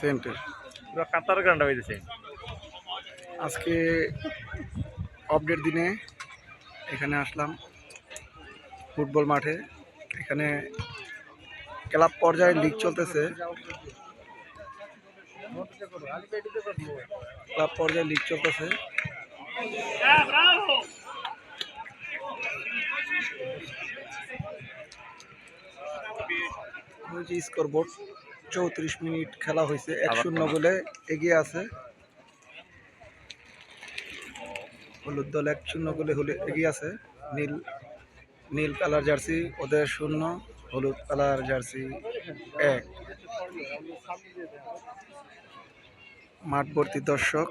সেন্টের পুরো কাতার গান্ডা হইতেছে। আজকে আপডেট দিনে এখানে আসলাম ফুটবল মাঠে। এখানে ক্লাব পর্যায়ে লিগ চলতেছে। ক্লাব পর্যায়ে লিগ চলতেছে। স্কোর বোর্ড 34 মিনিট খেলা হয়েছে, 1-0 গোলে এগিয়ে আছে হলুদ দল। 1-0 গোলে এগিয়ে আছে। নীল কালার জার্সি ওদের 0, হলুদ কালার জার্সি 1। মাঠ ভর্তি দর্শক।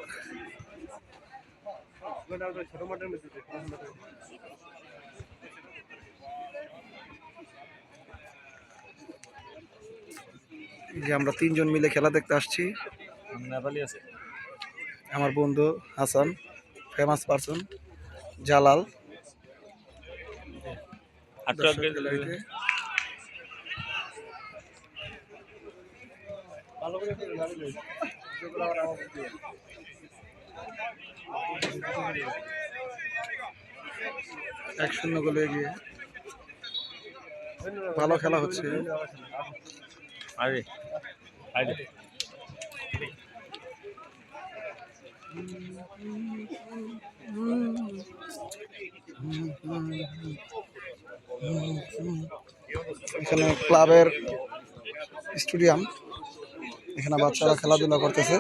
যে আমরা 3 জন মিলে খেলা দেখতে আসছি। আমার বন্ধু হাসান, ফেমাস পারসন জালাল। এক 0 গোলে এগিয়ে। ভালো খেলা হচ্ছে। এখানে ক্লাবের স্টেডিয়াম, এখানে বাচ্চারা খেলাধুলা করতেছে।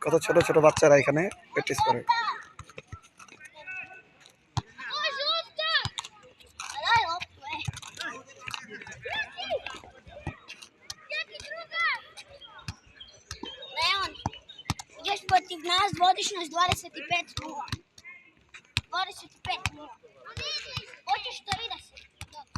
কত ছোট ছোট বাচ্চারা এখানে প্র্যাকটিস করে। Protiv nas vodiš nas 25:0. 25:0. Hoćeš to i da se? Dobro.